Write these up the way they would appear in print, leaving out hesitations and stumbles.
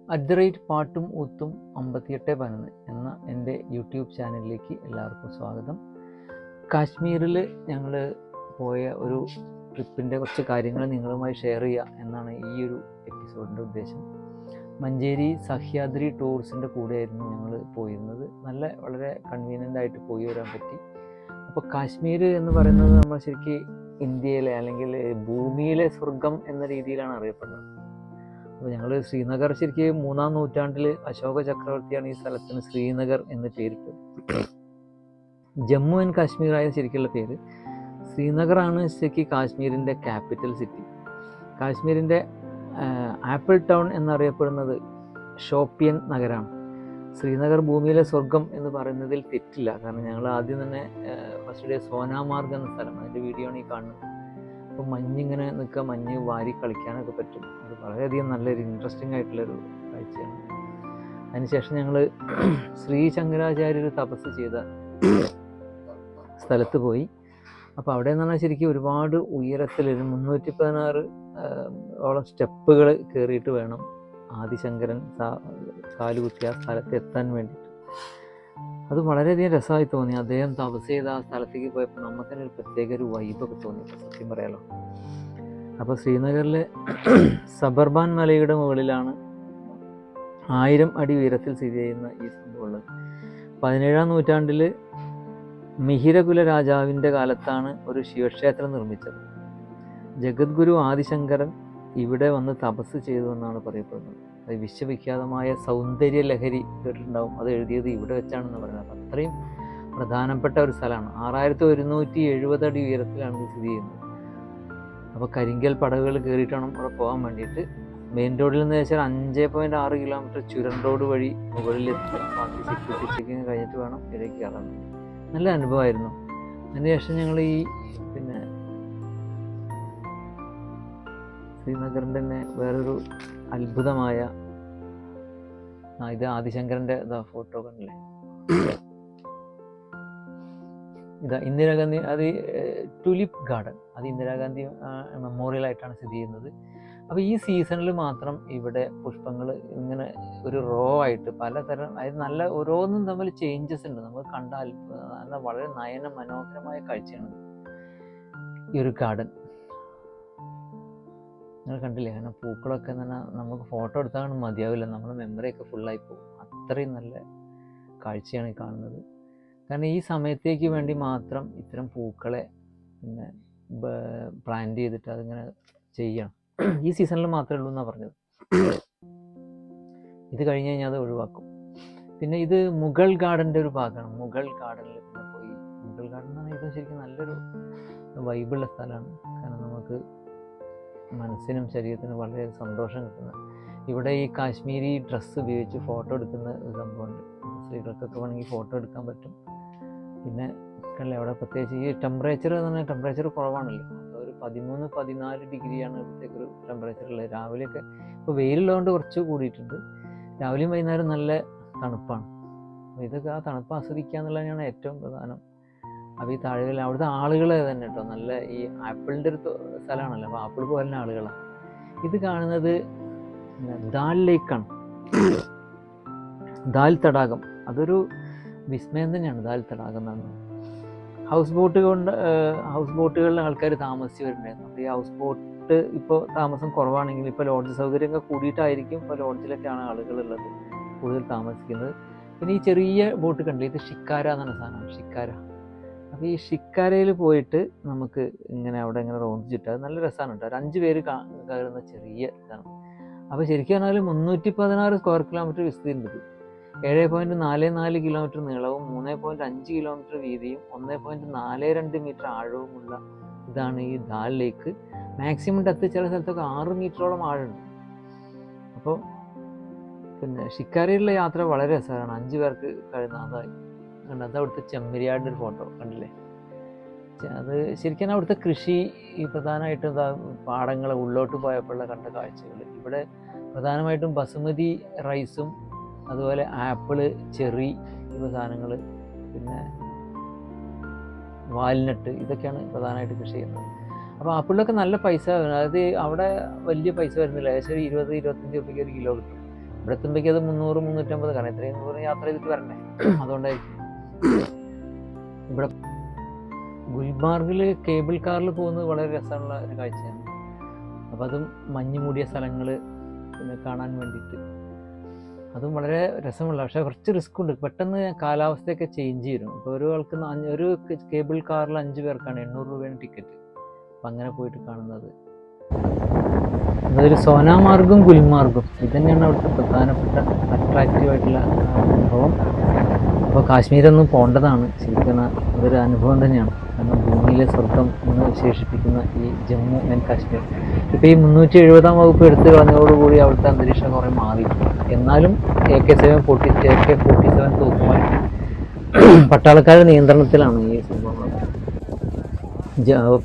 പാട്ടും ഊത്തും 5811 എന്ന എൻ്റെ യൂട്യൂബ് ചാനലിലേക്ക് എല്ലാവർക്കും സ്വാഗതം. കാശ്മീരിൽ ഞങ്ങൾ പോയ ഒരു ട്രിപ്പിൻ്റെ കുറച്ച് കാര്യങ്ങൾ നിങ്ങളുമായി ഷെയർ ചെയ്യുക എന്നാണ് ഈ ഒരു എപ്പിസോഡിൻ്റെ ഉദ്ദേശം. മഞ്ചേരി സഹ്യാദ്രി ടൂറിസിൻ്റെ കൂടെയായിരുന്നു ഞങ്ങൾ പോയിരുന്നത്. വളരെ കൺവീനിയൻ്റ് ആയിട്ട് പോയി വരാൻ പറ്റി. അപ്പോൾ കാശ്മീർ എന്ന് പറയുന്നത് നമ്മൾ ശരിക്കും ഇന്ത്യയിലെ അല്ലെങ്കിൽ ഭൂമിയിലെ സ്വർഗം എന്ന രീതിയിലാണ് അറിയപ്പെടുന്നത്. അപ്പോൾ ഞങ്ങൾ ശ്രീനഗർ ശരിക്കും 3-ാം നൂറ്റാണ്ടിൽ അശോക ചക്രവർത്തിയാണ് ഈ സ്ഥലത്തിന് ശ്രീനഗർ എന്ന് പേരിട്ടത്. ജമ്മു ആൻഡ് കാശ്മീർ ആയ ശരിക്കുള്ള പേര്. ശ്രീനഗറാണ് ശരിക്കും കാശ്മീരിൻ്റെ ക്യാപിറ്റൽ സിറ്റി. കാശ്മീരിൻ്റെ ആപ്പിൾ ടൗൺ എന്നറിയപ്പെടുന്നത് ഷോപ്പിയൻ നഗരമാണ്. ശ്രീനഗർ ഭൂമിയിലെ സ്വർഗം എന്ന് പറയുന്നതിൽ തെറ്റില്ല. കാരണം ഞങ്ങൾ ആദ്യം തന്നെ ഫസ്റ്റ് ഡേ സോനാമാർഗ് എന്ന സ്ഥലം, അതിൻ്റെ വീഡിയോ ആണ് ഈ കാണുന്നത്. അപ്പോൾ മഞ്ഞിങ്ങനെ നിൽക്കുക, മഞ്ഞ് വാരി കളിക്കാനൊക്കെ പറ്റും. അത് വളരെയധികം നല്ലൊരു ഇൻട്രസ്റ്റിംഗ് ആയിട്ടുള്ളൊരു കാഴ്ചയാണ്. അതിനുശേഷം ഞങ്ങൾ ശ്രീ ശങ്കരാചാര്യർ തപസ് ചെയ്ത സ്ഥലത്ത് പോയി. അപ്പോൾ അവിടെ എന്ന് പറഞ്ഞാൽ ശരിക്കും ഒരുപാട് ഉയരത്തിൽ 316 ഓളം സ്റ്റെപ്പുകൾ കയറിയിട്ട് വേണം ആദിശങ്കരൻ കാലുകുത്തിയ ആ സ്ഥലത്ത് എത്താൻ വേണ്ടിയിട്ട്. അത് വളരെയധികം രസമായി തോന്നി. അദ്ദേഹം തപസ് ചെയ്ത ആ സ്ഥലത്തേക്ക് പോയപ്പോൾ നമുക്ക് തന്നെ ഒരു പ്രത്യേക ഒരു വൈബൊക്കെ തോന്നി, സത്യം പറയാലോ. അപ്പോൾ ശ്രീനഗറിലെ സബർബാൻ മലയുടെ മുകളിലാണ് 1000 അടി ഉയരത്തിൽ സ്ഥിതി ചെയ്യുന്ന ഈ സംഭവമുള്ളത്. 17-ാം നൂറ്റാണ്ടിൽ മിഹിരകുല രാജാവിൻ്റെ കാലത്താണ് ഒരു ശിവക്ഷേത്രം നിർമ്മിച്ചത്. ജഗദ്ഗുരു ആദിശങ്കരൻ ഇവിടെ വന്ന് തപസ് ചെയ്തു എന്നാണ് പറയപ്പെടുന്നത്. അത് വിശ്വവിഖ്യാതമായ സൗന്ദര്യ ലഹരി കേട്ടിട്ടുണ്ടാവും, അത് എഴുതിയത് ഇവിടെ വെച്ചാണെന്ന് പറയുന്നത്. അത്രയും പ്രധാനപ്പെട്ട ഒരു സ്ഥലമാണ്. 6170 അടി ഉയരത്തിലാണ് ഇത് സ്ഥിതി ചെയ്യുന്നത്. അപ്പോൾ കരിങ്കൽ പടകുകൾ കയറിയിട്ടാണ് അവിടെ പോകാൻ വേണ്ടിയിട്ട്. മെയിൻ റോഡിൽ നിന്ന് വെച്ചാൽ 5.6 കിലോമീറ്റർ ചുരൻ റോഡ് വഴി മുകളിലെത്തി ബാക്കി സെക്യൂരിറ്റി ചെക്കിങ് കഴിഞ്ഞിട്ട് വേണം ഇടയ്ക്ക് കയറാൻ. നല്ല അനുഭവമായിരുന്നു. അതിനുശേഷം ഞങ്ങൾ ഈ ശ്രീനഗറിൻ്റെ തന്നെ വേറൊരു അത്ഭുതമായ ഇത് ആദിശങ്കരൻ്റെ ഫോട്ടോ കണ്ടില്ലേ, ഇതാ ഇന്ദിരാഗാന്ധി, അത് ടുലിപ്പ് ഗാർഡൻ, അത് ഇന്ദിരാഗാന്ധി മെമ്മോറിയൽ ആയിട്ടാണ് സ്ഥിതി ചെയ്യുന്നത്. അപ്പോൾ ഈ സീസണിൽ മാത്രം ഇവിടെ പുഷ്പങ്ങൾ ഇങ്ങനെ ഒരു റോ ആയിട്ട് പലതരം, അതായത് നല്ല ഓരോന്നും തമ്മിൽ ചേഞ്ചസ് ഉണ്ട്. നമുക്ക് കണ്ടാൽ വളരെ നയന മനോഹരമായ കാഴ്ചയാണ് ഈ ഒരു ഗാർഡൻ. നിങ്ങൾ കണ്ടില്ലേ, കാരണം പൂക്കളൊക്കെ തന്നെ നമുക്ക് ഫോട്ടോ എടുത്താൽ മതിയാവില്ല, നമ്മുടെ മെമ്മറിയൊക്കെ ഫുള്ളായി പോകും. അത്രയും നല്ല കാഴ്ചയാണ് ഈ കാണുന്നത്. കാരണം ഈ സമയത്തേക്ക് വേണ്ടി മാത്രം ഇത്തരം പൂക്കളെ പ്ലാന്റ് ചെയ്തിട്ട് അതിങ്ങനെ ചെയ്യണം. ഈ സീസണിൽ മാത്രമേ ഉള്ളൂ എന്നാണ് പറഞ്ഞത്. ഇത് കഴിഞ്ഞ് കഴിഞ്ഞാൽ അത് ഒഴിവാക്കും. പിന്നെ ഇത് മുഗൾ ഗാർഡൻ്റെ ഒരു ഭാഗമാണ്. മുഗൾ ഗാർഡനിൽ പിന്നെ പോയി. മുഗൾ ഗാർഡൻ എന്ന് പറഞ്ഞാൽ ഇത് ശരിക്കും നല്ലൊരു വൈബുള്ള സ്ഥലമാണ്. കാരണം നമുക്ക് മനസ്സിനും ശരീരത്തിനും വളരെ സന്തോഷം കിട്ടുന്നത്. ഇവിടെ ഈ കാശ്മീരി ഡ്രസ്സ് ഉപയോഗിച്ച് ഫോട്ടോ എടുക്കുന്ന ഒരു സംഭവമുണ്ട്. സ്ത്രീകൾക്കൊക്കെ വേണമെങ്കിൽ ഫോട്ടോ എടുക്കാൻ പറ്റും. പിന്നെ അല്ലേ അവിടെ പ്രത്യേകിച്ച് ഈ ടെമ്പറേച്ചർ എന്ന് പറഞ്ഞാൽ ടെമ്പറേച്ചർ കുറവാണല്ലോ. ഒരു 13-14 ഡിഗ്രിയാണ് ഇവിടത്തേക്കൊരു ടെമ്പറേച്ചർ ഉള്ളത്. രാവിലെയൊക്കെ ഇപ്പോൾ വെയിലുള്ളതുകൊണ്ട് കുറച്ച് കൂടിയിട്ടുണ്ട്. രാവിലെയും വൈകുന്നേരം നല്ല തണുപ്പാണ്. അപ്പോൾ ഇതൊക്കെ ആ തണുപ്പ് ആസ്വദിക്കുക എന്നുള്ളതാണ് ഏറ്റവും പ്രധാനം. അപ്പോൾ ഈ താഴ്വര അവിടുത്തെ ആളുകൾ തന്നെ കേട്ടോ, നല്ല ഈ ആപ്പിളിൻ്റെ ഒരു സ്ഥലമാണല്ലോ, അപ്പോൾ ആപ്പിൾ പോലെ ആളുകളാണ്. ഇത് കാണുന്നത് ദാൽ ലേക്കാണ്, ദാൽ തടാകം. അതൊരു വിസ്മയം തന്നെയാണ് ദാൽ തടാകം എന്നാണ്. ഹൗസ് ബോട്ടുകളിൽ ആൾക്കാർ താമസിച്ച് വരുന്നുണ്ടായിരുന്നു. അപ്പോൾ ഈ ഹൗസ് ബോട്ട് ഇപ്പോൾ താമസം കുറവാണെങ്കിൽ ഇപ്പോൾ ലോഡ്ജ് സൗകര്യമൊക്കെ കൂടിയിട്ടായിരിക്കും ഇപ്പോൾ ലോഡ്ജിലൊക്കെയാണ് ആളുകളുള്ളത് കൂടുതൽ താമസിക്കുന്നത്. പിന്നെ ഈ ചെറിയ ബോട്ട് കണ്ടില്ല, ഇത് ഷിക്കാര എന്നാണ് സാധനമാണ്, ഷിക്കാര. അപ്പോൾ ഈ ഷിക്കാരയിൽ പോയിട്ട് നമുക്ക് ഇങ്ങനെ അവിടെ ഇങ്ങനെ റോന്തിച്ചിട്ട് അത് നല്ല രസമാണ് കേട്ടോ. 5 പേര് കയറുന്ന ചെറിയ ഇതാണ്. അപ്പോൾ ശരിക്കും പറഞ്ഞാൽ 316 സ്ക്വയർ കിലോമീറ്റർ വിസ്തീർണത്, 7.44 കിലോമീറ്റർ നീളവും 3.5 കിലോമീറ്റർ വീതിയും 1.42 മീറ്റർ ആഴവുമുള്ള ഇതാണ് ഈ ദാൽ ലേക്ക്. മാക്സിമം ഡെപ്ത് ചില സ്ഥലത്തൊക്കെ 6 മീറ്ററോളം ആഴമുണ്ട്. അപ്പോൾ പിന്നെ ഷിക്കാരയിലുള്ള യാത്ര വളരെ രസമാണ്. 5 പേർക്ക് കഴിയുന്നതായി കണ്ട്. അത് അവിടുത്തെ ചെമ്മരിയാടിൻ്റെ ഒരു ഫോട്ടോ കണ്ടില്ലേ. അത് ശരിക്കും അവിടുത്തെ കൃഷി ഈ പ്രധാനമായിട്ടും പാടങ്ങൾ ഉള്ളോട്ട് പോയപ്പോഴുള്ള കണ്ട കാഴ്ചകൾ. ഇവിടെ പ്രധാനമായിട്ടും ബസുമതി റൈസും അതുപോലെ ആപ്പിള്, ചെറി ഇവ സാധനങ്ങൾ, പിന്നെ വാൽനട്ട്, ഇതൊക്കെയാണ് പ്രധാനമായിട്ട് കൃഷി ചെയ്യുന്നത്. അപ്പോൾ ആപ്പിളിലൊക്കെ നല്ല പൈസ, അതായത് അവിടെ വലിയ പൈസ വരുന്നില്ല, ഏകദേശം 20-25 രൂപയ്ക്ക് ഒരു കിലോ കിട്ടും. ഇവിടെ എത്തുമ്പോഴേക്കും അത് 300-350, കാരണം ഇത്രയും ദൂരം യാത്ര ചെയ്തിട്ട് വരണ്ടേ, അതുകൊണ്ടായിരിക്കും. ഇവിടെ ഗുൽമാർഗിൽ കേബിൾ കാറിൽ പോകുന്നത് വളരെ രസമുള്ള ഒരു കാഴ്ചയാണ്. അപ്പോൾ അതും മഞ്ഞ് മൂടിയ സ്ഥലങ്ങൾ പിന്നെ കാണാൻ വേണ്ടിയിട്ട് അതും വളരെ രസമുള്ള, പക്ഷേ കുറച്ച് റിസ്ക് ഉണ്ട്. പെട്ടെന്ന് കാലാവസ്ഥയൊക്കെ ചേഞ്ച് ചെയ്യും. ഇപ്പോൾ ഒരു ആൾക്ക് ഒരു കേബിൾ കാറിൽ 5 പേർക്കാണ് 800 രൂപയാണ് ടിക്കറ്റ്. അപ്പം അങ്ങനെ പോയിട്ട് കാണുന്നത്. അതൊരു സോനാമാർഗും ഗുൽമാർഗും ഇത് തന്നെയാണ് അവിടുത്തെ പ്രധാനപ്പെട്ട അട്രാക്റ്റീവായിട്ടുള്ള അനുഭവം. അപ്പോൾ കാശ്മീരൊന്നും പോകേണ്ടതാണ് ശരിക്കും. അതൊരു അനുഭവം തന്നെയാണ്. കാരണം ഭൂമിയിലെ സ്വർഗം എന്ന് വിശേഷിപ്പിക്കുന്ന ഈ ജമ്മു ആൻഡ് കാശ്മീർ ഇപ്പോൾ ഈ 370-ാം വകുപ്പ് എടുത്തു കളഞ്ഞതോടുകൂടി അവിടുത്തെ അന്തരീക്ഷം കുറേ മാറിയിട്ടുണ്ട്. എന്നാലും AK-47 തോക്കുമായി പട്ടാളക്കാരുടെ നിയന്ത്രണത്തിലാണ് ഈ സംഭവങ്ങളൊക്കെ.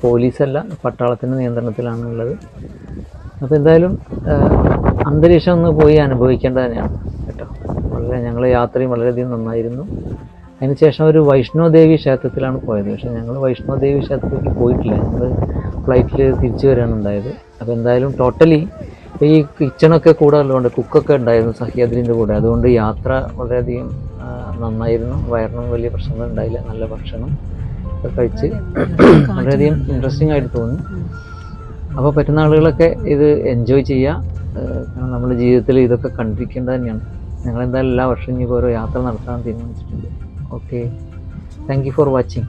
പോലീസല്ല, പട്ടാളത്തിൻ്റെ നിയന്ത്രണത്തിലാണ് ഉള്ളത്. അപ്പോൾ എന്തായാലും അന്തരീക്ഷം ഒന്ന് പോയി അനുഭവിക്കേണ്ടത് തന്നെയാണ് കേട്ടോ. വളരെ ഞങ്ങൾ യാത്രയും വളരെയധികം നന്നായിരുന്നു. അതിനുശേഷം ഒരു വൈഷ്ണോദേവി ക്ഷേത്രത്തിലാണ് പോയത്. പക്ഷേ ഞങ്ങൾ വൈഷ്ണോദേവി ക്ഷേത്രത്തിലേക്ക് പോയിട്ടില്ല, ഞങ്ങൾ ഫ്ലൈറ്റിൽ തിരിച്ചു വരികയാണ് ഉണ്ടായത്. അപ്പോൾ എന്തായാലും ടോട്ടലി ഈ കിച്ചണൊക്കെ കൂടെ ഉള്ളതുകൊണ്ട് കുക്കൊക്കെ ഉണ്ടായിരുന്നു സഹ്യാദ്രിൻ്റെ കൂടെ, അതുകൊണ്ട് യാത്ര വളരെയധികം നന്നായിരുന്നു. വയറിനും വലിയ പ്രശ്നങ്ങൾ ഉണ്ടായില്ല. നല്ല ഭക്ഷണം ഒക്കെ കഴിച്ച് വളരെയധികം ഇൻട്രസ്റ്റിംഗ് ആയിട്ട് തോന്നി. അപ്പോൾ പറ്റുന്ന ആളുകളൊക്കെ ഇത് എൻജോയ് ചെയ്യുക. കാരണം നമ്മുടെ ജീവിതത്തിൽ ഇതൊക്കെ കണ്ടിരിക്കേണ്ടത് തന്നെയാണ്. ഞങ്ങളെന്തായാലും എല്ലാ വർഷവും ഇനി ഓരോ യാത്ര നടത്താൻ തീരുമാനിച്ചിട്ടുണ്ട്. Okay, thank you for watching.